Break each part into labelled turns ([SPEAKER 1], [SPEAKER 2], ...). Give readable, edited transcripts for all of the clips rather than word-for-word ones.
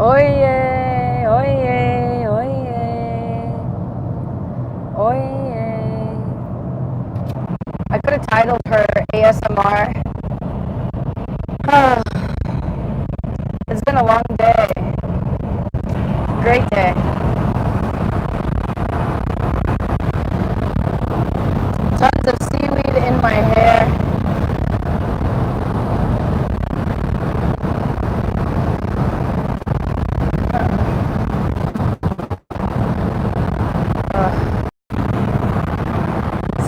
[SPEAKER 1] Oye, oye, oye, oye. I could have titled her ASMR. It's been a long day. Great day. Tons of seaweed in my hair.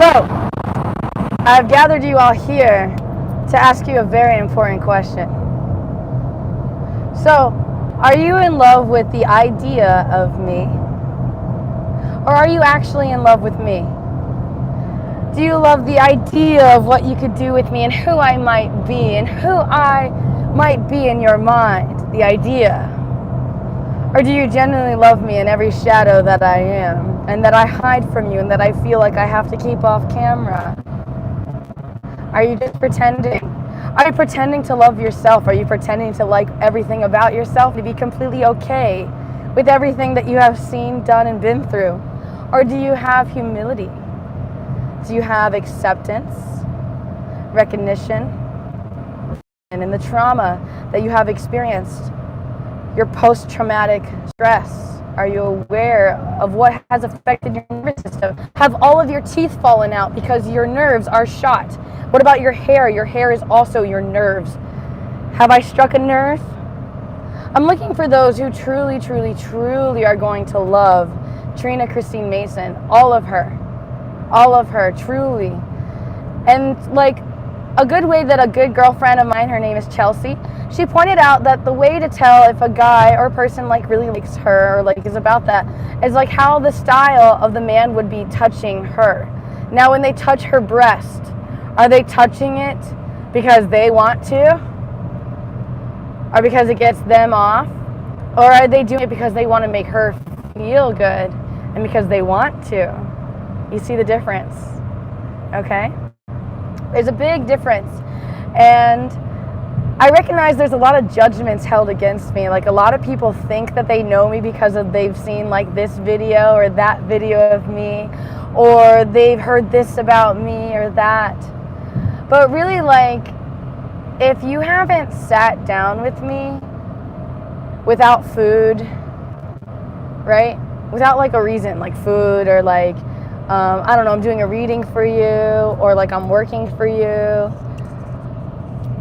[SPEAKER 1] So, I've gathered you all here to ask you a very important question. So, are you in love with the idea of me? Or are you actually in love with me? Do you love the idea of what you could do with me and who I might be and who I might be in your mind? The idea. Or do you genuinely love me in every shadow that I am and that I hide from you and that I feel like I have to keep off camera? Are you just pretending? Are you pretending to love yourself? Are you pretending to like everything about yourself, to be completely okay with everything that you have seen, done, and been through? Or do you have humility? Do you have acceptance, recognition, and in the trauma that you have experienced, your post-traumatic stress? Are you aware of what has affected your nervous system? Have all of your teeth fallen out because your nerves are shot? What about your hair? Your hair is also your nerves. Have I struck a nerve? I'm looking for those who truly, truly, truly are going to love Trina Christine Mason. All of her, truly. And like a good way that a good girlfriend of mine, her name is Chelsea, she pointed out that the way to tell if a guy or a person like really likes her or like is about that is like how the style of the man would be touching her. Now when they touch her breast, are they touching it because they want to? Or because it gets them off? Or are they doing it because they want to make her feel good and because they want to? You see the difference, okay? There's a big difference. And I recognize there's a lot of judgments held against me. Like a lot of people think that they know me because they've seen like this video or that video of me, or they've heard this about me or that. But really, like, if you haven't sat down with me without food, right? Without like a reason, like food or like, I don't know, I'm doing a reading for you or like I'm working for you.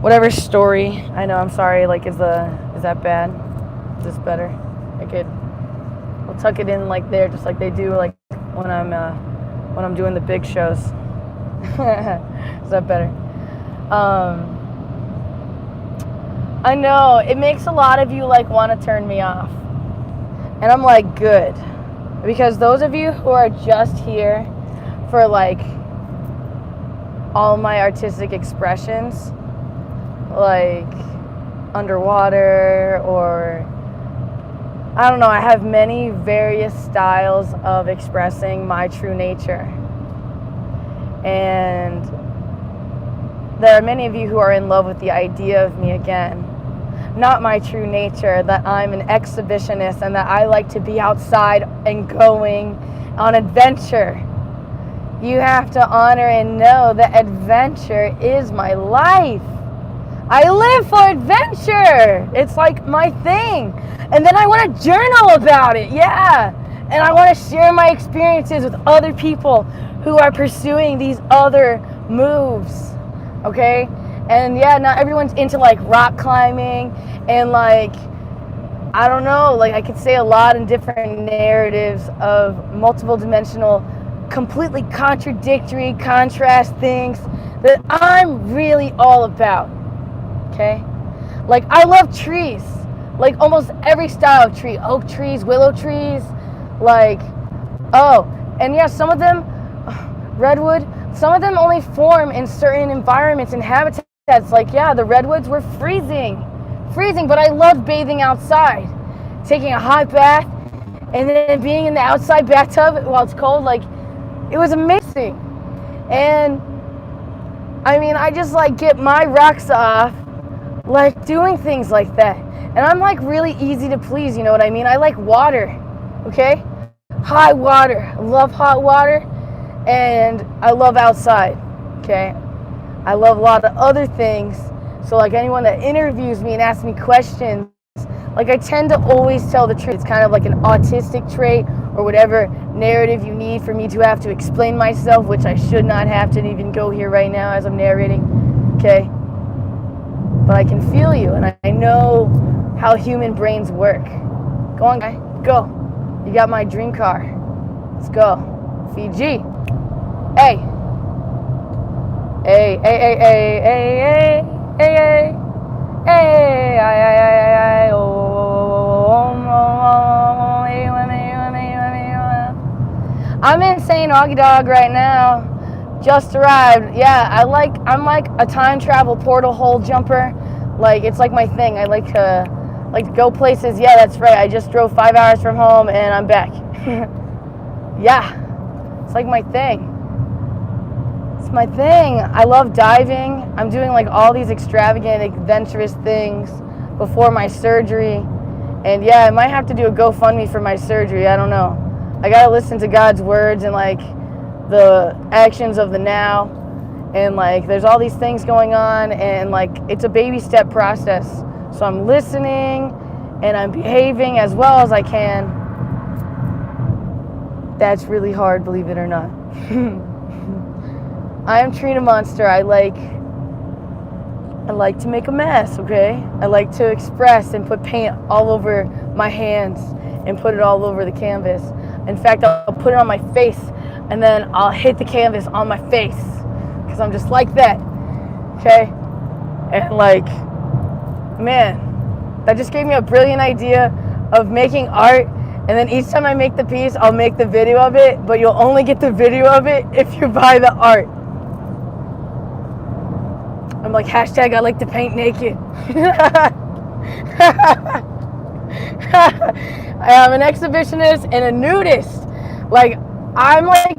[SPEAKER 1] Whatever story. I know, I'm sorry, like is that bad? Is this better? I'll tuck it in like there, just like they do like when I'm doing the big shows. Is that better? I know, it makes a lot of you like want to turn me off. And I'm like, good. Because those of you who are just here for like all my artistic expressions, like underwater or I don't know, I have many various styles of expressing my true nature. And there are many of you who are in love with the idea of me again. Not my true nature, that I'm an exhibitionist and that I like to be outside and going on adventure. You have to honor and know that adventure is my life. I live for adventure. It's like my thing. And then I want to journal about it, yeah. And I want to share my experiences with other people who are pursuing these other moves, okay? And yeah, not everyone's into like rock climbing and like, I don't know, like I could say a lot in different narratives of multiple dimensional, completely contradictory, contrast things that I'm really all about, okay? Like I love trees, like almost every style of tree, oak trees, willow trees, like, oh, and yeah, some of them, redwood, some of them only form in certain environments and habitats. Like, yeah, the redwoods were freezing, but I loved bathing outside, taking a hot bath, and then being in the outside bathtub while it's cold. Like, it was amazing. And I mean, I just like get my rocks off, like doing things like that. And And I'm like really easy to please, you know what I mean? I like water, okay? Hot water. I love hot water, and I love outside, okay? I love a lot of other things. So like anyone that interviews me and asks me questions, like I tend to always tell the truth. It's kind of like an autistic trait or whatever narrative you need for me to have to explain myself, which I should not have to even go here right now as I'm narrating, okay? But I can feel you, and I know how human brains work. Go on, guy, go. You got my dream car. Let's go. Fiji. Hey. Hey, hey, hey, hey, hey, hey, hey, hey, hey, I'm in St. Augie Dog right now. Just arrived. Yeah, I'm like a time travel portal hole jumper. Like, it's like my thing. I like to go places. Yeah, that's right. I just drove 5 hours from home and I'm back. Yeah, it's like my thing. It's my thing. I love diving. I'm doing like all these extravagant, adventurous things before my surgery. And yeah, I might have to do a GoFundMe for my surgery. I don't know. I gotta listen to God's words and like the actions of the now. And like there's all these things going on, and like it's a baby step process. So I'm listening and I'm behaving as well as I can. That's really hard, believe it or not. I am Trina Monster. I like to make a mess, okay? I like to express and put paint all over my hands and put it all over the canvas. In fact, I'll put it on my face and then I'll hit the canvas on my face because I'm just like that, okay? And like, man, that just gave me a brilliant idea of making art. And then each time I make the piece, I'll make the video of it, but you'll only get the video of it if you buy the art. I'm like, hashtag I like to paint naked. I'm an exhibitionist and a nudist. Like, I'm like,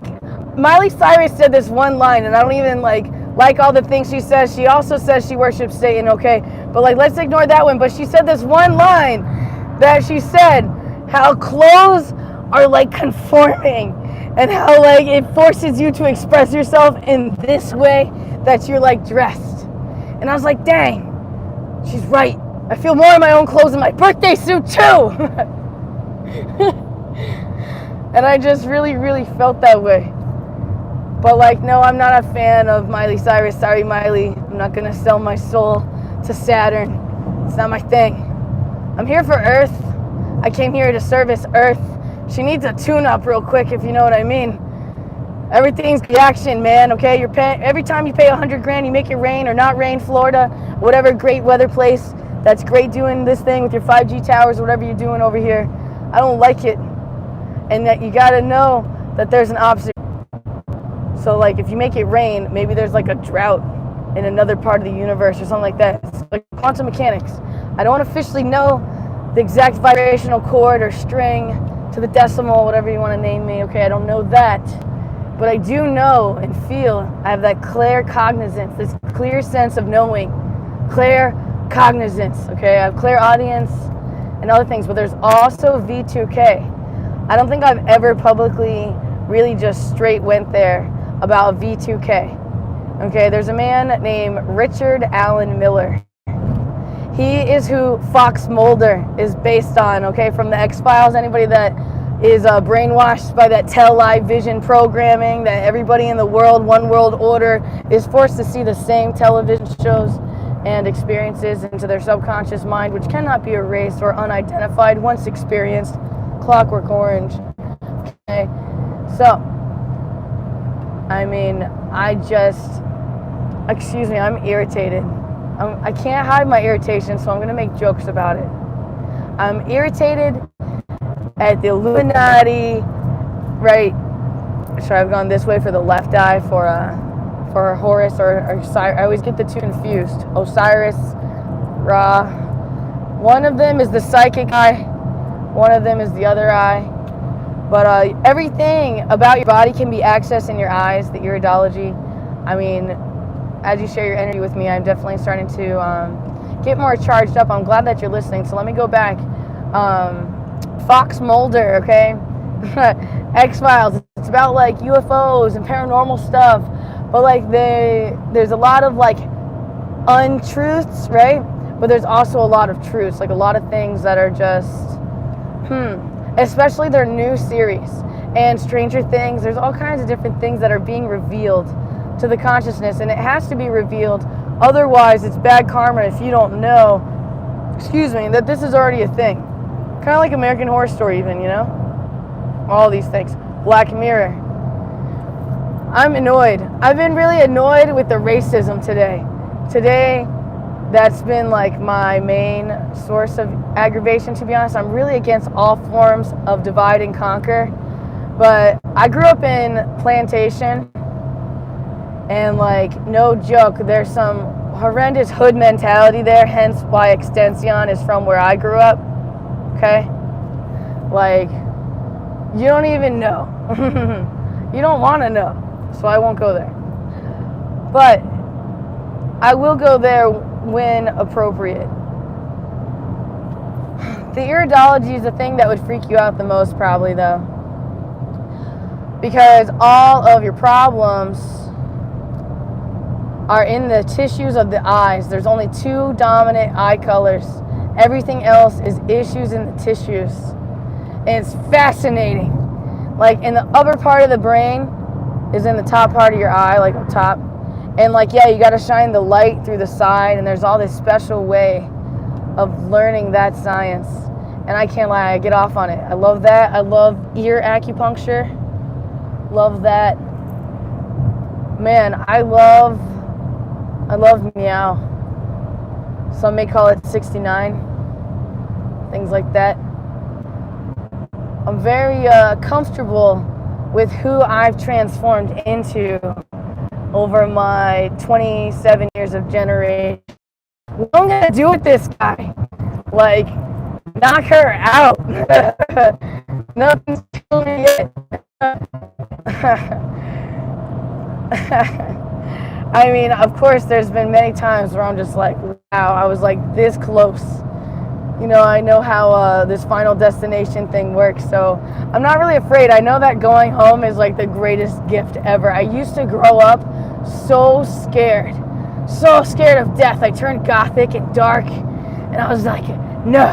[SPEAKER 1] Miley Cyrus said this one line, and I don't even like all the things she says. She also says she worships Satan, okay? But like, let's ignore that one. But she said this one line that she said, how clothes are like conforming, and how like it forces you to express yourself in this way that you're like dressed. And I was like, dang, she's right. I feel more in my own clothes in my birthday suit too. And I just really, really felt that way. But like, no, I'm not a fan of Miley Cyrus. Sorry, Miley. I'm not gonna sell my soul to Saturn. It's not my thing. I'm here for Earth. I came here to service Earth. She needs a tune-up real quick, if you know what I mean. Everything's reaction, man, okay? You're paying, every time you pay $100,000, you make it rain or not rain, Florida, whatever great weather place that's great doing this thing with your 5G towers, whatever you're doing over here. I don't like it. And that you gotta know that there's an opposite. So like if you make it rain, maybe there's like a drought in another part of the universe or something like that. It's like quantum mechanics. I don't officially know the exact vibrational chord or string to the decimal, whatever you want to name me, okay? I don't know that. But I do know and feel I have that clear cognizance, this clear sense of knowing, clear cognizance, okay? I have clear audience and other things, but there's also V2K. I don't think I've ever publicly really just straight went there about V2K, okay? There's a man named Richard Allen Miller. He is who Fox Mulder is based on, okay, from the X-Files. Anybody that is brainwashed by that tell-live vision programming that everybody in the world, one world order, is forced to see the same television shows and experiences into their subconscious mind, which cannot be erased or unidentified once experienced. Clockwork Orange. Okay, so, I mean, I'm irritated. I can't hide my irritation, so I'm going to make jokes about it. I'm irritated at the Illuminati, right? Should I have gone this way for the left eye for Horus or Osiris? I always get the two confused. Osiris, Ra. One of them is the psychic eye. One of them is the other eye. But everything about your body can be accessed in your eyes, the Iridology. I mean, as you share your energy with me, I'm definitely starting to get more charged up. I'm glad that you're listening. So let me go back. Fox Mulder, okay? X-Files. It's about like UFOs and paranormal stuff, but like there's a lot of like untruths, right? But there's also a lot of truths, like a lot of things that are just especially their new series and Stranger Things. There's all kinds of different things that are being revealed to the consciousness, and it has to be revealed, otherwise it's bad karma if you don't know, that this is already a thing. Kind of like American Horror Story even, you know? All these things. Black Mirror. I'm annoyed. I've been really annoyed with the racism today. Today, that's been like my main source of aggravation, to be honest. I'm really against all forms of divide and conquer. But I grew up in Plantation, and like, no joke, there's some horrendous hood mentality there, hence why Extension is from where I grew up. Okay? Like, you don't even know. You don't want to know. So I won't go there. But I will go there when appropriate. The Iridology is the thing that would freak you out the most, probably, though. Because all of your problems are in the tissues of the eyes. There's only 2 dominant eye colors. Everything else is issues in the tissues. And it's fascinating. Like, in the upper part of the brain is in the top part of your eye, like up top. And like, yeah, you got to shine the light through the side, and there's all this special way of learning that science. And I can't lie, I get off on it. I love that. I love ear acupuncture. Love that. Man, I love meow. Some may call it 69. Things like that. I'm very comfortable with who I've transformed into over my 27 years of generation. What am I going to do with this guy? Like, knock her out. Nothing's killing me yet. I mean, of course, there's been many times where I'm just like, wow, I was like this close. You know, I know how this Final Destination thing works, so I'm not really afraid. I know that going home is like the greatest gift ever. I used to grow up so scared of death. I turned gothic and dark, and I was like, no,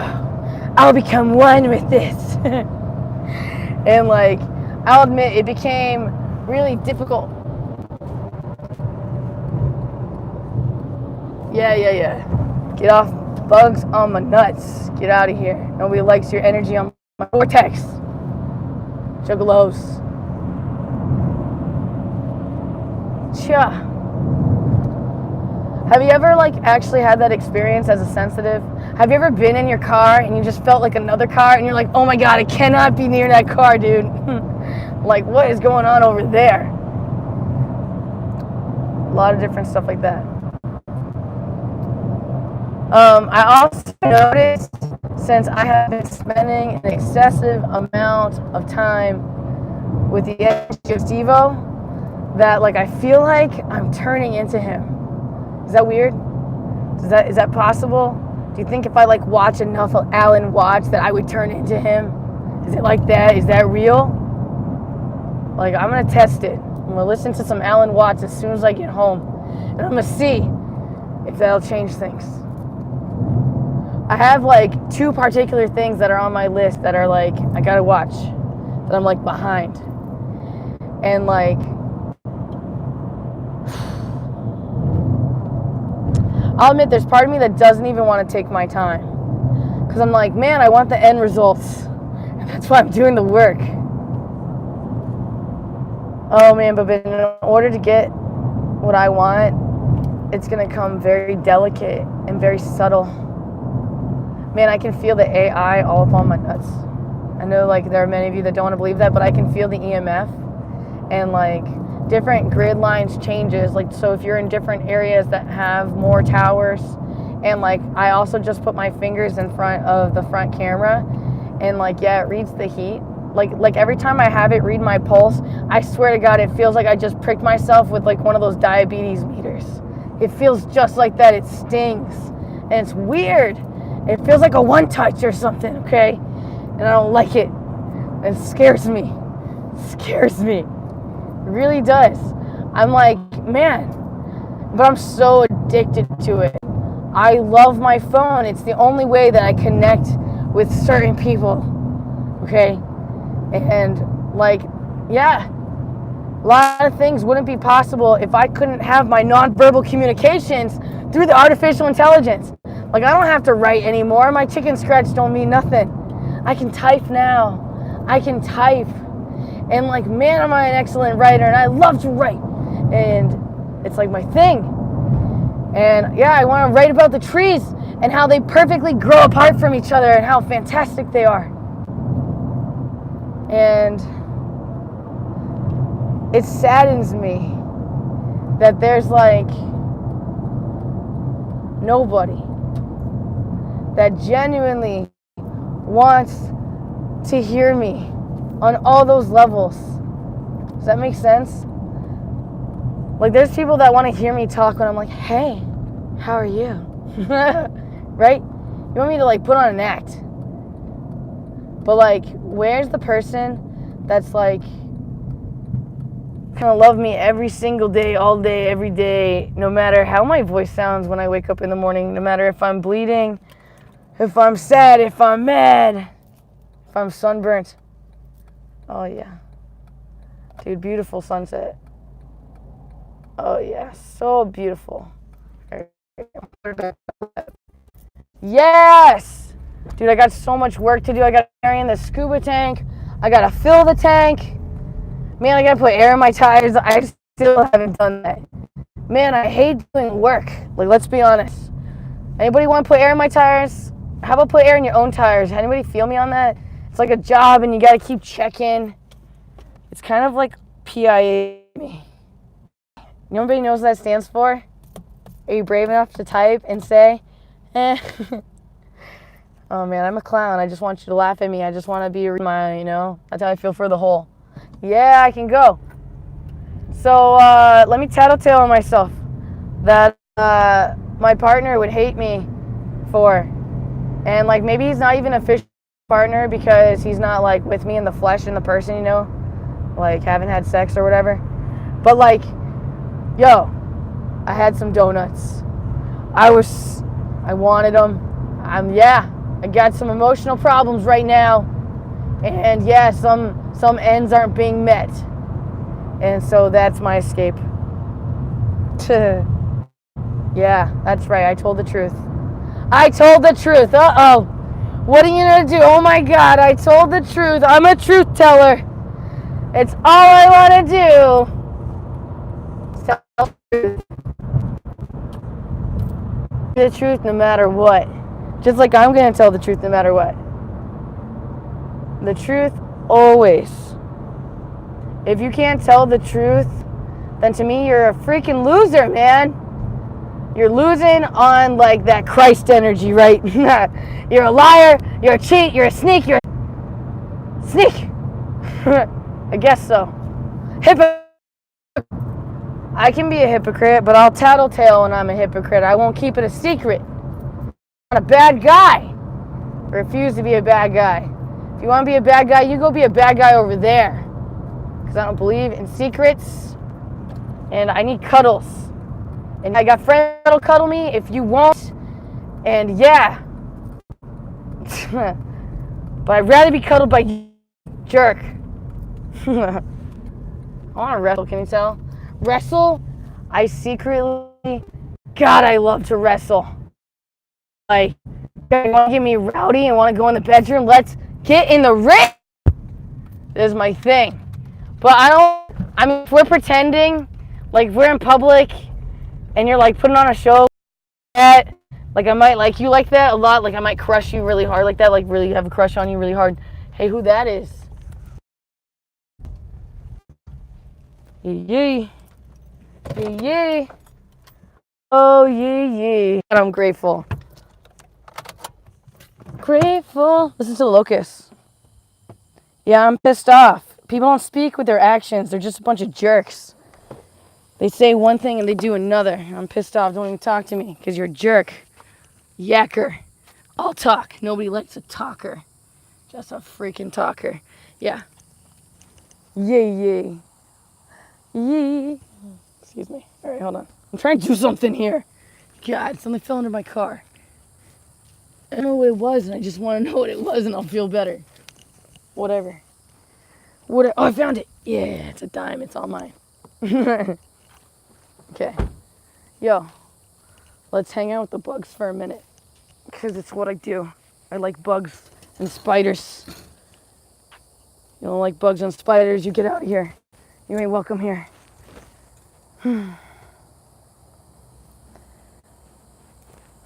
[SPEAKER 1] I'll become one with this. And like, I'll admit, it became really difficult. Yeah. Get off. Bugs on my nuts. Get out of here. Nobody likes your energy on my vortex. Juggalos. Cha. Have you ever like actually had that experience as a sensitive? Have you ever been in your car and you just felt like another car and you're like, oh my god, I cannot be near that car, dude. Like, what is going on over there? A lot of different stuff like that. I also noticed, since I have been spending an excessive amount of time with the energy of Devo, that like I feel like I'm turning into him. Is that weird? Is that possible? Do you think if I like watch enough of Alan Watts that I would turn into him? Is it like that? Is that real? Like, I'm gonna test it. I'm gonna listen to some Alan Watts as soon as I get home, and I'm gonna see if that'll change things. I have like 2 particular things that are on my list that are like, I gotta watch, that I'm like behind. And like, I'll admit there's part of me that doesn't even want to take my time. Because I'm like, man, I want the end results. And that's why I'm doing the work. Oh man, but in order to get what I want, it's gonna come very delicate and very subtle. Man, I can feel the AI all up on my nuts. I know like there are many of you that don't want to believe that, but I can feel the EMF and like different grid lines changes. Like, so if you're in different areas that have more towers, and like I also just put my fingers in front of the front camera, and like, yeah, it reads the heat. Like every time I have it read my pulse, I swear to God, it feels like I just pricked myself with like one of those diabetes meters. It feels just like that. It stings. And it's weird. It feels like a one touch or something, okay? And I don't like it. It scares me. It scares me. It really does. I'm like, man, but I'm so addicted to it. I love my phone. It's the only way that I connect with certain people, okay? And like, yeah, a lot of things wouldn't be possible if I couldn't have my nonverbal communications through the artificial intelligence. Like, I don't have to write anymore. My chicken scratch don't mean nothing. I can type now. I can type. And like, man, am I an excellent writer, and I love to write. And it's like my thing. And yeah, I want to write about the trees and how they perfectly grow apart from each other and how fantastic they are. And it saddens me that there's like nobody that genuinely wants to hear me on all those levels. Does that make sense? Like, there's people that want to hear me talk when I'm like, hey, how are you? Right? You want me to like put on an act. But like, where's the person that's like gonna love me every single day, all day, every day, no matter how my voice sounds when I wake up in the morning, no matter if I'm bleeding, if I'm sad, if I'm mad, if I'm sunburnt. Oh yeah. Dude, beautiful sunset. Oh yeah, so beautiful. Yes! Dude, I got so much work to do. I gotta carry in the scuba tank. I gotta fill the tank. Man, I gotta put air in my tires. I still haven't done that. Man, I hate doing work. Like, let's be honest. Anybody want to put air in my tires? How about put air in your own tires? Anybody feel me on that? It's like a job and you gotta keep checking. It's kind of like PIA me. Nobody knows what that stands for? Are you brave enough to type and say, eh? Oh man, I'm a clown. I just want you to laugh at me. I just want to be a smile, you know? That's how I feel for the whole. Yeah, I can go. So let me tattletale on myself that my partner would hate me for. And like, maybe he's not even a official partner because he's not like with me in the flesh, in the person, you know? Like, haven't had sex or whatever. But like, yo, I had some donuts. I wanted them. I got some emotional problems right now. And yeah, some ends aren't being met. And so that's my escape. Yeah, that's right. I told the truth. I told the truth. Uh-oh. What are you going to do? Oh my God, I told the truth. I'm a truth teller. It's all I want to do. Tell the truth. The truth no matter what. Just like I'm going to tell the truth no matter what. The truth always. If you can't tell the truth, then to me you're a freaking loser, man. You're losing on like that Christ energy, right? You're a liar, you're a cheat, you're a sneak, you're a sneak. I guess so. I can be a hypocrite, but I'll tattletale when I'm a hypocrite. I won't keep it a secret. I'm a bad guy. I refuse to be a bad guy. If you want to be a bad guy, you go be a bad guy over there. Because I don't believe in secrets. And I need cuddles. And I got friends that'll cuddle me if you won't. And yeah. But I'd rather be cuddled by you, jerk. I want to wrestle, can you tell? Wrestle? I secretly... God, I love to wrestle. Like, you want to get me rowdy and want to go in the bedroom? Let's get in the ring! This is my thing. But I mean, if we're pretending, like, if we're in public, and you're, like, putting on a show, like, I might like you like that a lot. Like, I might crush you really hard like that. Like, really have a crush on you really hard. Hey, who that is? Yee. Yee yee. Oh, yee yee. And I'm grateful. Grateful. Listen to the locusts. Yeah, I'm pissed off. People don't speak with their actions. They're just a bunch of jerks. They say one thing and they do another. I'm pissed off. Don't even talk to me because you're a jerk. Yacker. I'll talk. Nobody likes a talker. Just a freaking talker. Yeah. Yay, yay. Yay. Excuse me. All right, hold on. I'm trying to do something here. God, something fell under my car. I don't know what it was, and I just want to know what it was, and I'll feel better. Whatever. Oh, I found it. Yeah, it's a dime. It's all mine. Okay. Yo, let's hang out with the bugs for a minute, because it's what I do. I like bugs and spiders. You don't like bugs and spiders, you get out of here. You ain't welcome here.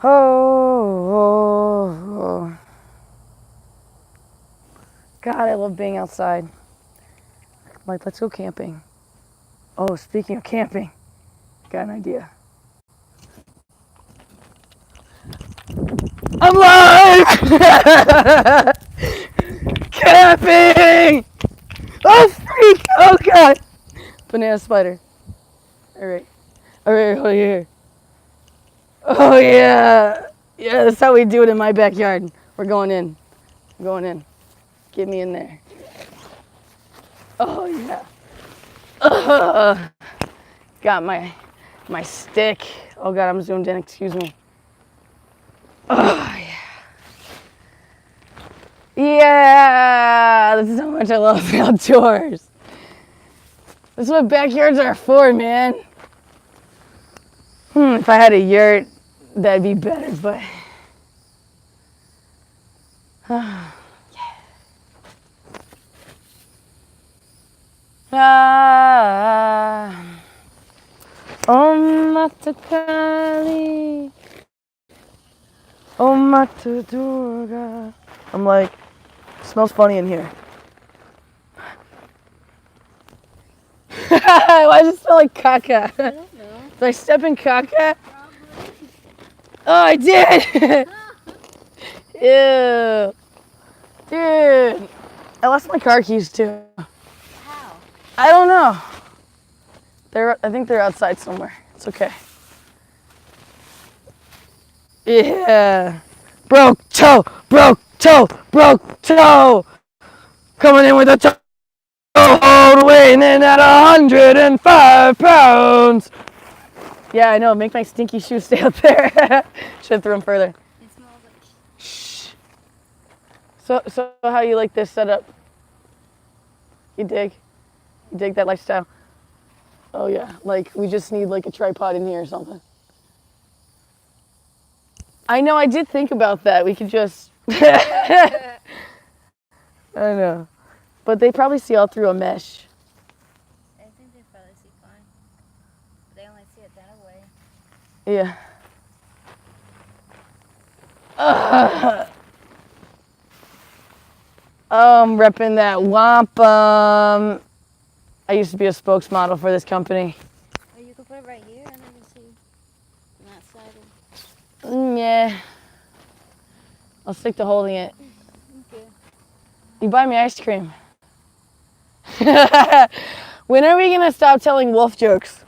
[SPEAKER 1] Oh. God, I love being outside. Like, let's go camping. Oh, speaking of camping, got an idea. I'm live! Camping! Oh, freak! Oh, God! Banana spider. All right, hold here. Oh, yeah. Yeah, that's how we do it in my backyard. We're going in. Get me in there. Oh, yeah. Got my stick. Oh, God, I'm zoomed in. Excuse me. Oh, yeah. Yeah, this is how much I love the outdoors. This is what backyards are for, man. If I had a yurt, that'd be better, but... yeah. Om Mata Kali. Om Mata Durga. I'm like, smells funny in here. Why does it smell like caca?
[SPEAKER 2] I don't know.
[SPEAKER 1] Did I step in caca?
[SPEAKER 2] Probably.
[SPEAKER 1] Oh, I did! Ew. Dude. I lost my car keys too.
[SPEAKER 2] How?
[SPEAKER 1] I don't know. I think they're outside somewhere. It's okay. Yeah. Broke toe. Coming in with a toe hold, weighing in at 105 pounds. Yeah, I know. Make my stinky shoes stay up there. Should have thrown them further.
[SPEAKER 2] It smells like...
[SPEAKER 1] Shh. So how you like this setup? You dig? You dig that lifestyle? Oh yeah, like we just need like a tripod in here or something. I know, I did think about that. We could just... I know. But they probably see all through a mesh.
[SPEAKER 2] I think they probably see fine. They only see it that way.
[SPEAKER 1] Yeah. Repping that wampum. I used to be a spokesmodel for this company.
[SPEAKER 2] Oh, you can put it right here and then you see on that side.
[SPEAKER 1] Yeah. I'll stick to holding it.
[SPEAKER 2] Okay.
[SPEAKER 1] You buy me ice cream. When are we gonna stop telling wolf jokes?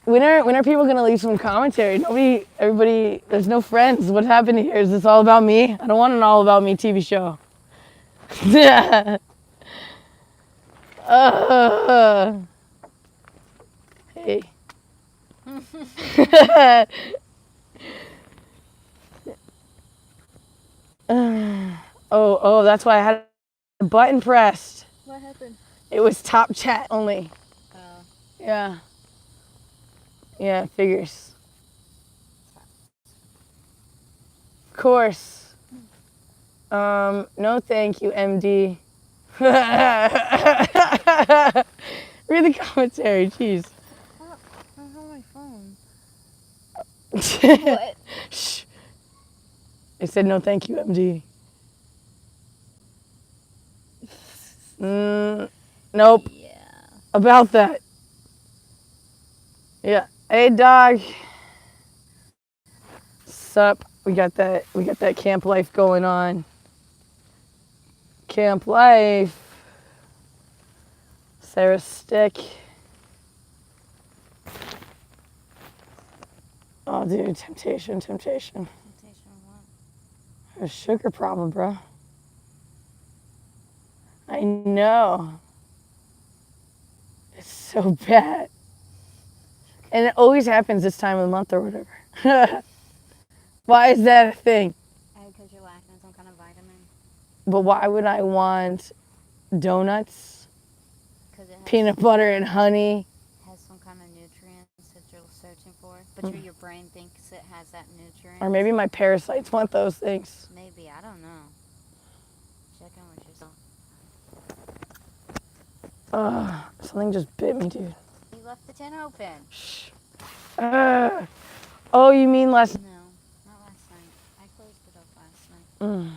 [SPEAKER 1] When are people gonna leave some commentary? Everybody, there's no friends. What happened here? Is this all about me? I don't want an all about me TV show. Yeah. Hey. Oh, that's why I had a button pressed.
[SPEAKER 2] What happened?
[SPEAKER 1] It was top chat only.
[SPEAKER 2] Oh.
[SPEAKER 1] Yeah. Yeah, figures. Of course. No thank you, MD. Read the commentary, jeez.
[SPEAKER 2] I don't have my phone.
[SPEAKER 1] What? Shh. I said no thank you, MD. Nope.
[SPEAKER 2] Yeah.
[SPEAKER 1] About that. Yeah. Hey, dog. Sup? We got that camp life going on. Camp life. Sarah's stick. Oh, dude, temptation.
[SPEAKER 2] Temptation of what?
[SPEAKER 1] A sugar problem, bro. I know. It's so bad. And it always happens this time of the month or whatever. Why is that a thing?
[SPEAKER 2] Because you're lacking some kind of vitamin.
[SPEAKER 1] But why would I want donuts,
[SPEAKER 2] Because it
[SPEAKER 1] peanut butter, and honey?
[SPEAKER 2] has some kind of nutrients that you're searching for. But your brain thinks it has that nutrient.
[SPEAKER 1] Or maybe my parasites want those things.
[SPEAKER 2] Maybe, I don't know. Check in with yourself.
[SPEAKER 1] Something just bit me, dude.
[SPEAKER 2] You left the tin open.
[SPEAKER 1] Shh. Oh, you mean last...
[SPEAKER 2] No, not last night. I closed it up last night.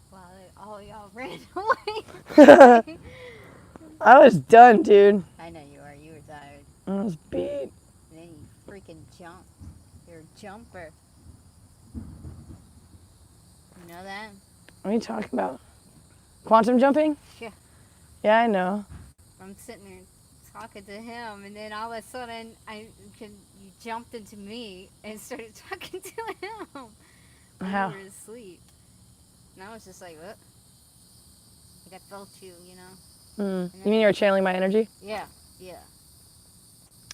[SPEAKER 2] While all y'all ran away.
[SPEAKER 1] I was done, dude.
[SPEAKER 2] I know you are. You were tired.
[SPEAKER 1] I was beat.
[SPEAKER 2] And then you freaking jumped. You're a jumper. You know that?
[SPEAKER 1] What are you talking about? Quantum jumping?
[SPEAKER 2] Yeah.
[SPEAKER 1] Yeah, I know.
[SPEAKER 2] I'm sitting there talking to him, and then all of a sudden, you jumped into me and started talking to him.
[SPEAKER 1] How?
[SPEAKER 2] You were asleep. And I was just like, what? Like I felt you, you know?
[SPEAKER 1] You mean you were channeling my energy?
[SPEAKER 2] Yeah.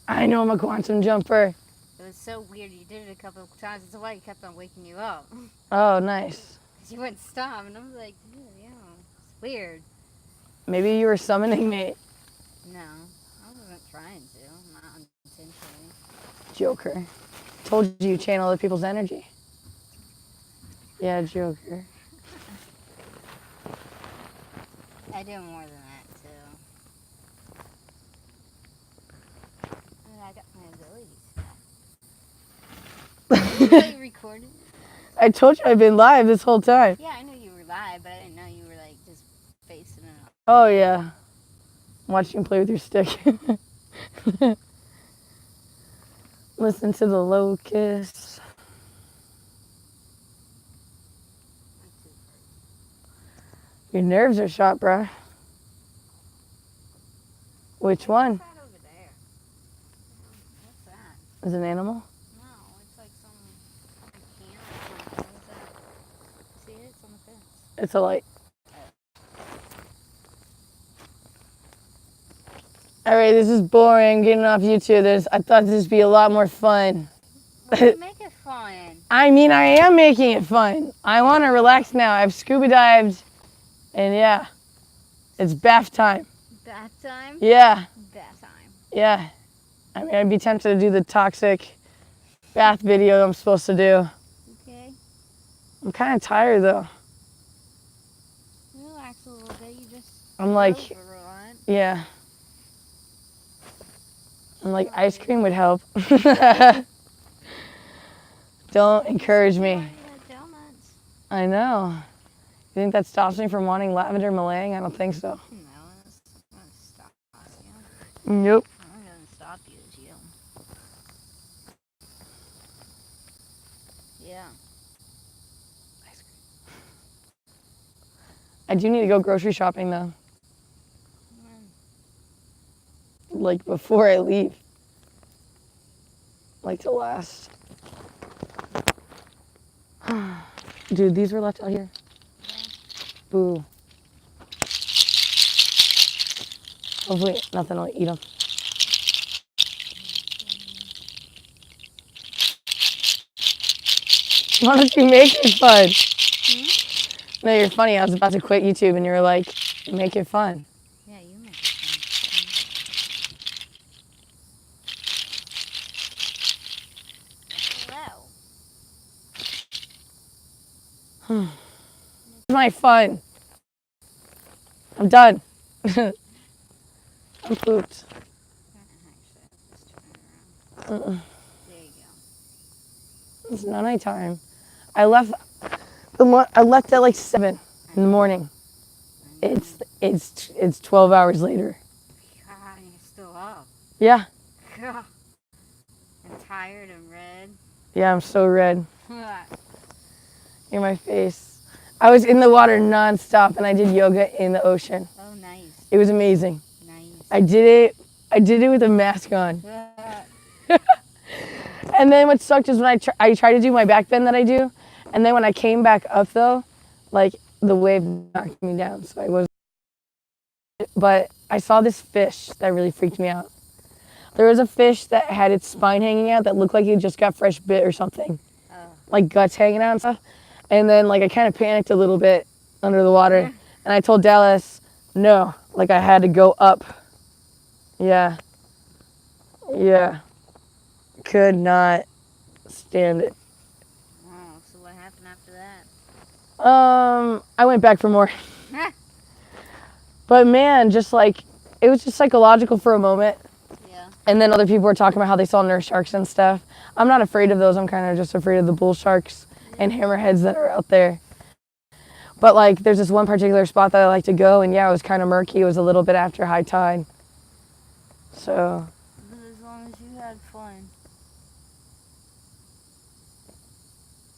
[SPEAKER 1] I know I'm a quantum jumper.
[SPEAKER 2] It was so weird. You did it a couple of times. That's why he kept on waking you up.
[SPEAKER 1] Oh, nice.
[SPEAKER 2] Because you wouldn't stop. And I was like, yeah, it's weird.
[SPEAKER 1] Maybe you were summoning me.
[SPEAKER 2] No, I wasn't trying to. Not intentionally.
[SPEAKER 1] Joker. Told you channel other people's energy. Yeah, Joker.
[SPEAKER 2] I do more than that, too. And I got my abilities back. Are you recording?
[SPEAKER 1] I told you I've been live this whole time.
[SPEAKER 2] Yeah, I knew you were live, but I didn't know you were, like, just facing it up.
[SPEAKER 1] Oh, yeah. Watch you play with your stick. Listen to the locusts. Your nerves are shot, bruh. Which one?
[SPEAKER 2] What's that over there? What's that?
[SPEAKER 1] Is it an animal?
[SPEAKER 2] No, it's like some can or something. What is that? See it? It's on the fence.
[SPEAKER 1] It's a light. All right, this is boring. Getting off YouTube. I thought this would be a lot more fun.
[SPEAKER 2] Well, make it fun.
[SPEAKER 1] I mean, I am making it fun. I want to relax now. I've scuba dived, and yeah, it's bath time.
[SPEAKER 2] Bath time?
[SPEAKER 1] Yeah,
[SPEAKER 2] Bath time.
[SPEAKER 1] yeah. I mean, I'd be tempted to do the toxic bath video I'm supposed to do.
[SPEAKER 2] Okay.
[SPEAKER 1] I'm kind of tired though.
[SPEAKER 2] Relax a little bit. You just.
[SPEAKER 1] I'm like,
[SPEAKER 2] over a lot.
[SPEAKER 1] yeah. I'm like, ice cream would help. Don't encourage me.
[SPEAKER 2] You like donuts.
[SPEAKER 1] I know. You think that stops me from wanting lavender meringue? I don't think so.
[SPEAKER 2] No, that's not stop you.
[SPEAKER 1] Nope.
[SPEAKER 2] I'm gonna stop you, it's you. Yeah.
[SPEAKER 1] Ice cream. I do need to go grocery shopping though. Like before I leave. Like to last. Dude, these were left out here. Boo. Hopefully nothing will eat them. Why don't you make it fun? No, you're funny. I was about to quit YouTube and you were like, make it fun.
[SPEAKER 2] Yeah, you make it fun. Hello.
[SPEAKER 1] It's my fun. I'm done. I'm pooped.
[SPEAKER 2] There you go.
[SPEAKER 1] It's not night time. I left at like 7 in the morning. It's 12 hours later.
[SPEAKER 2] God, you're still up.
[SPEAKER 1] Yeah.
[SPEAKER 2] God. I'm tired and red.
[SPEAKER 1] Yeah, I'm so red. In my face. I was in the water nonstop and I did yoga in the ocean.
[SPEAKER 2] Oh, nice.
[SPEAKER 1] It was amazing.
[SPEAKER 2] Nice.
[SPEAKER 1] I did it with a mask on. And And then what sucked is when I tried to do my back bend that I do, and then when I came back up though, like the wave knocked me down, so I was. But I saw this fish that really freaked me out. There was a fish that had its spine hanging out that looked like it just got fresh bit or something, like guts hanging out and stuff. And then like I kind of panicked a little bit under the water, and I told Dallas, no, like I had to go up. Yeah. Yeah. Could not stand it.
[SPEAKER 2] Oh, so what happened after that?
[SPEAKER 1] I went back for more. But man, just like, it was just psychological for a moment.
[SPEAKER 2] Yeah.
[SPEAKER 1] And then other people were talking about how they saw nurse sharks and stuff. I'm not afraid of those. I'm kind of just afraid of the bull sharks and hammerheads that are out there. But like, there's this one particular spot that I like to go, and yeah, it was kind of murky. It was a little bit after high tide. So.
[SPEAKER 2] But as long as you had fun,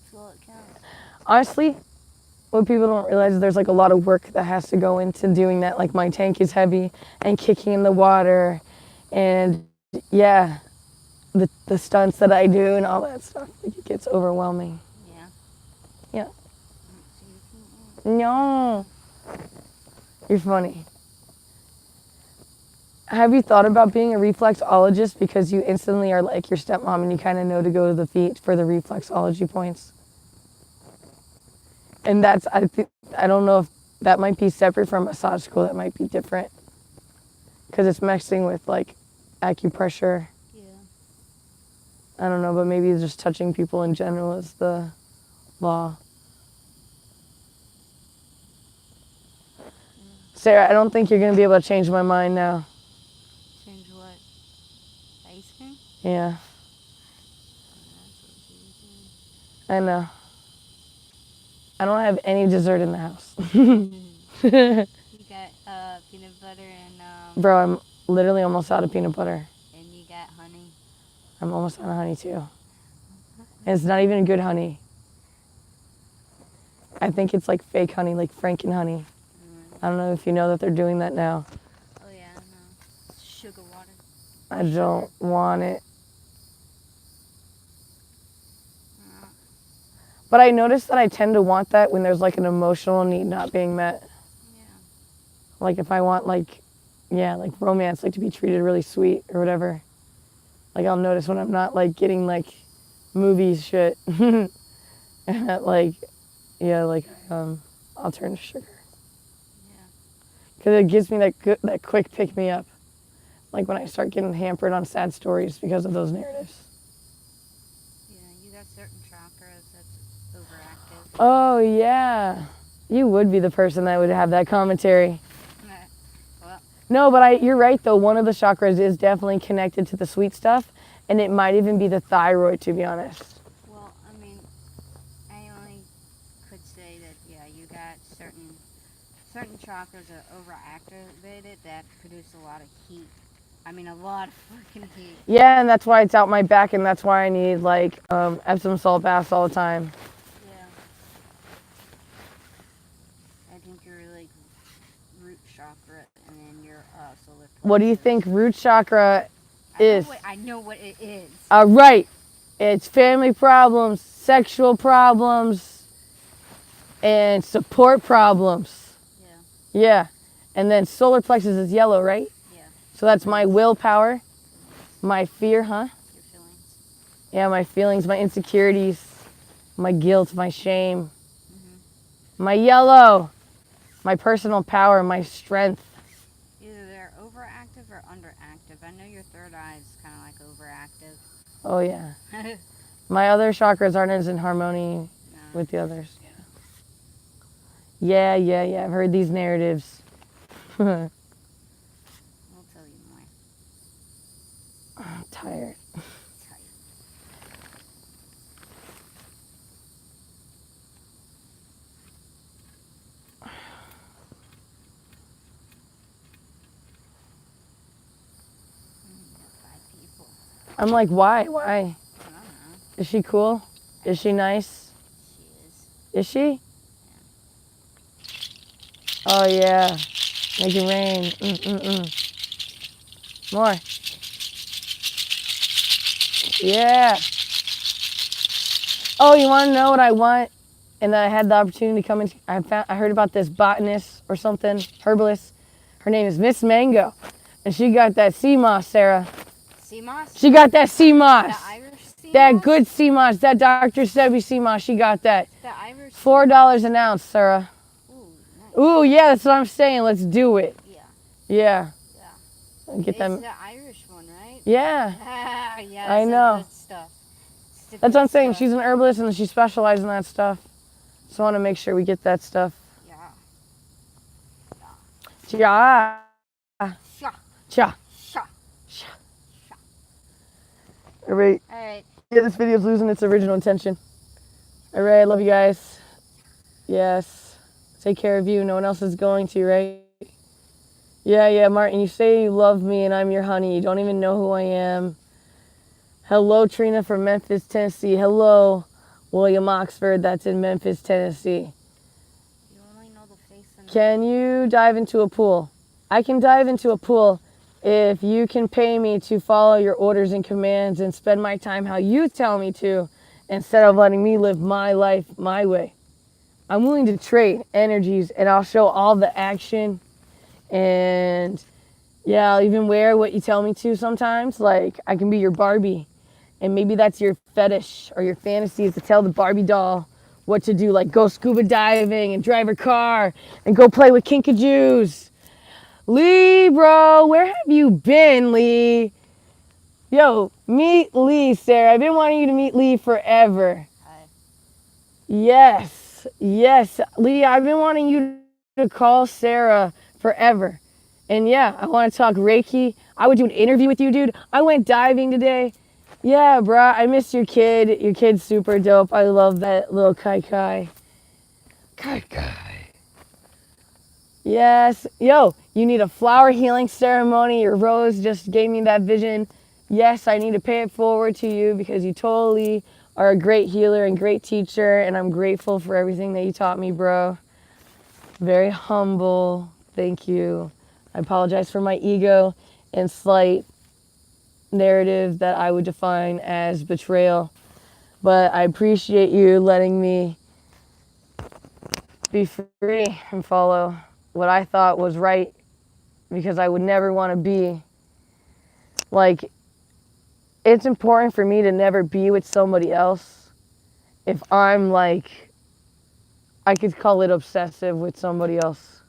[SPEAKER 2] that's all it counts.
[SPEAKER 1] Honestly, what people don't realize is there's like a lot of work that has to go into doing that. Like my tank is heavy and kicking in the water, and yeah, the stunts that I do and all that stuff. Like it gets overwhelming.
[SPEAKER 2] Yeah.
[SPEAKER 1] Yeah. No. You're funny. Have you thought about being a reflexologist because you instantly are like your stepmom and you kind of know to go to the feet for the reflexology points? And that's, I don't know if that might be separate from massage school. That might be different because it's mixing with like acupressure.
[SPEAKER 2] Yeah.
[SPEAKER 1] I don't know, but maybe just touching people in general is the law. Sarah, I don't think you're going to be able to change my mind now.
[SPEAKER 2] Change what? Ice cream?
[SPEAKER 1] Yeah. I know. I don't have any dessert in the house.
[SPEAKER 2] You got peanut butter and
[SPEAKER 1] Bro, I'm literally almost out of peanut butter.
[SPEAKER 2] and you got honey.
[SPEAKER 1] I'm almost out of honey too. And it's not even good honey. I think it's like fake honey, like Franken honey. I don't know if you know that they're doing that now.
[SPEAKER 2] Oh yeah, I know. Sugar water.
[SPEAKER 1] I don't want it. But I noticed that I tend to want that when there's like an emotional need not being met.
[SPEAKER 2] Yeah.
[SPEAKER 1] Like if I want like, yeah, like romance, like to be treated really sweet or whatever. Like I'll notice when I'm not like getting like movies shit. And that, like, yeah, like I'll turn to sugar.
[SPEAKER 2] Yeah.
[SPEAKER 1] Because it gives me that quick pick me up. Like when I start getting hampered on sad stories because of those narratives.
[SPEAKER 2] Yeah, you got certain chakras that's overactive.
[SPEAKER 1] Oh yeah, you would be the person that would have that commentary.
[SPEAKER 2] Well,
[SPEAKER 1] No, but you're right though. One of the chakras is definitely connected to the sweet stuff, and it might even be the thyroid, to be honest.
[SPEAKER 2] well, I mean, I only could say that yeah, you got certain chakras are overactivated that produce a lot of heat. I mean, a lot of fucking heat.
[SPEAKER 1] Yeah, and that's why it's out my back, and that's why I need like Epsom salt baths all the time.
[SPEAKER 2] Yeah. I think you're like root chakra, and then your solar plexus.
[SPEAKER 1] What do you think root chakra is?
[SPEAKER 2] I know what it is.
[SPEAKER 1] Right. It's family problems, sexual problems, and support problems.
[SPEAKER 2] Yeah.
[SPEAKER 1] Yeah. And then solar plexus is yellow, right?
[SPEAKER 2] Yeah.
[SPEAKER 1] So that's my willpower, my fear, huh?
[SPEAKER 2] Your feelings.
[SPEAKER 1] Yeah, my feelings, my insecurities, my guilt, my shame, my yellow, my personal power, my strength.
[SPEAKER 2] Either they're overactive or underactive. I know your third eye is kind of like overactive.
[SPEAKER 1] Oh, yeah. My other chakras aren't as in harmony with the others. Yeah. I've heard these narratives.
[SPEAKER 2] We'll tell you more.
[SPEAKER 1] I'm tired.
[SPEAKER 2] Tell you. Got 5 people.
[SPEAKER 1] I'm like, why? Why?
[SPEAKER 2] I don't know.
[SPEAKER 1] Is she cool? Is she nice?
[SPEAKER 2] She is.
[SPEAKER 1] Is she? Oh, yeah. Make it rain. More. Yeah. Oh, you want to know what I want? And I had the opportunity to come in. I heard about this botanist or something, herbalist. Her name is Miss Mango. And she got that sea moss, Sarah.
[SPEAKER 2] Sea moss?
[SPEAKER 1] She got that sea moss.
[SPEAKER 2] The Irish sea
[SPEAKER 1] That
[SPEAKER 2] moss?
[SPEAKER 1] good sea moss. That Dr. Sebi sea moss. She got that.
[SPEAKER 2] The Irish
[SPEAKER 1] $4 an ounce, Sarah.
[SPEAKER 2] Ooh, nice.
[SPEAKER 1] Ooh, yeah, that's what I'm saying. Let's do it.
[SPEAKER 2] Yeah.
[SPEAKER 1] Yeah.
[SPEAKER 2] Yeah.
[SPEAKER 1] Get
[SPEAKER 2] It's
[SPEAKER 1] them.
[SPEAKER 2] the Irish one, right?
[SPEAKER 1] Yeah.
[SPEAKER 2] Yeah,
[SPEAKER 1] I
[SPEAKER 2] that's
[SPEAKER 1] know.
[SPEAKER 2] the good stuff. It's the
[SPEAKER 1] That's
[SPEAKER 2] good
[SPEAKER 1] what I'm saying.
[SPEAKER 2] stuff.
[SPEAKER 1] She's an herbalist and she specializes in that stuff. So I want to make sure we get that stuff.
[SPEAKER 2] Yeah.
[SPEAKER 1] Yeah.
[SPEAKER 2] Sha.
[SPEAKER 1] Cha.
[SPEAKER 2] Sha.
[SPEAKER 1] Cha. All right.
[SPEAKER 2] All right.
[SPEAKER 1] Yeah, this video's losing its original intention. All right. I love you guys. Yes. Take care of you. No one else is going to, right? Yeah, Martin. You say you love me and I'm your honey. You don't even know who I am. Hello, Trina from Memphis, Tennessee. Hello, William Oxford. That's in Memphis, Tennessee.
[SPEAKER 2] You only know the face and
[SPEAKER 1] Can you dive into a pool? I can dive into a pool if you can pay me to follow your orders and commands and spend my time how you tell me to instead of letting me live my life my way. I'm willing to trade energies and I'll show all the action and yeah, I'll even wear what you tell me to sometimes. Like I can be your Barbie and maybe that's your fetish or your fantasy is to tell the Barbie doll what to do, like go scuba diving and drive her car and go play with kinkajous. Lee, bro, where have you been, Lee? Yo, meet Lee, Sarah. I've been wanting you to meet Lee forever.
[SPEAKER 2] Hi.
[SPEAKER 1] Yes, Lee, I've been wanting you to call Sarah forever. And yeah, I want to talk Reiki. I would do an interview with you, dude. I went diving today. Yeah, bruh, I miss your kid. Your kid's super dope. I love that little Kai Kai. Kai Kai. Yes. Yo, you need a flower healing ceremony. Your rose just gave me that vision. Yes, I need to pay it forward to you because you totally are a great healer and great teacher, and I'm grateful for everything that you taught me, bro. Very humble. Thank you. I apologize for my ego and slight narrative that I would define as betrayal, but I appreciate you letting me be free and follow what I thought was right because I would never want to be like, it's important for me to never be with somebody else if I'm like, I could call it obsessive with somebody else.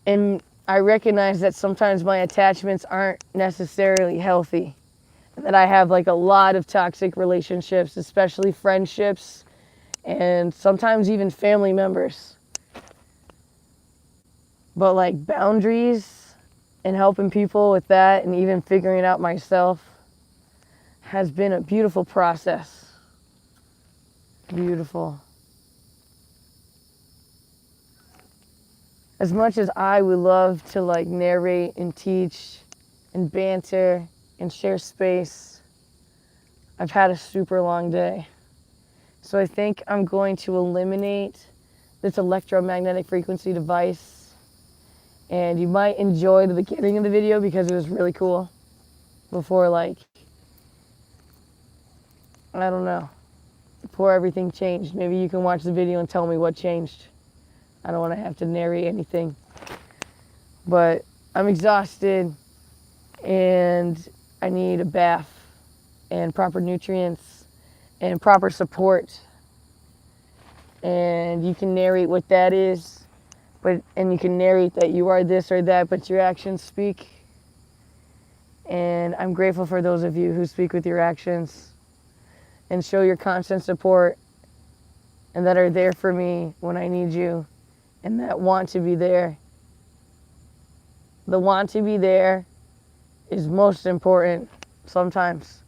[SPEAKER 1] And I recognize that sometimes my attachments aren't necessarily healthy. That I have like a lot of toxic relationships, especially friendships and sometimes even family members. But like boundaries and helping people with that and even figuring it out myself has been a beautiful process. Beautiful. As much as I would love to like narrate and teach and banter and share space, I've had a super long day. So I think I'm going to eliminate this electromagnetic frequency device. And you might enjoy the beginning of the video because it was really cool. Before like, I don't know, before everything changed. Maybe you can watch the video and tell me what changed. I don't want to have to narrate anything. But I'm exhausted and I need a bath and proper nutrients and proper support. And you can narrate what that is, and you can narrate that you are this or that, but your actions speak. And I'm grateful for those of you who speak with your actions and show your constant support and that are there for me when I need you and that want to be there. The want to be there is most important sometimes.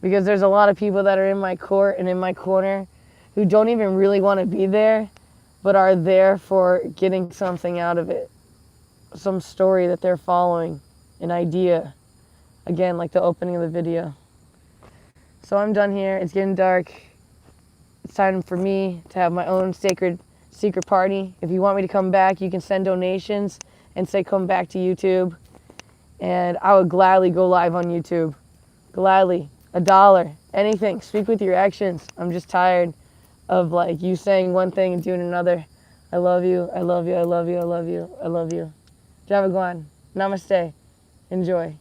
[SPEAKER 1] Because there's a lot of people that are in my court and in my corner who don't even really want to be there, but are there for getting something out of it. Some story that they're following, an idea. Again, like the opening of the video. So I'm done here. It's getting dark. It's time for me to have my own sacred secret party. If you want me to come back, you can send donations and say come back to YouTube. And I would gladly go live on YouTube. Gladly. $1, anything. Speak with your actions. I'm just tired of like you saying one thing and doing another. I love you. I love you. I love you. I love you. I love you. Javaguan. Namaste. Enjoy.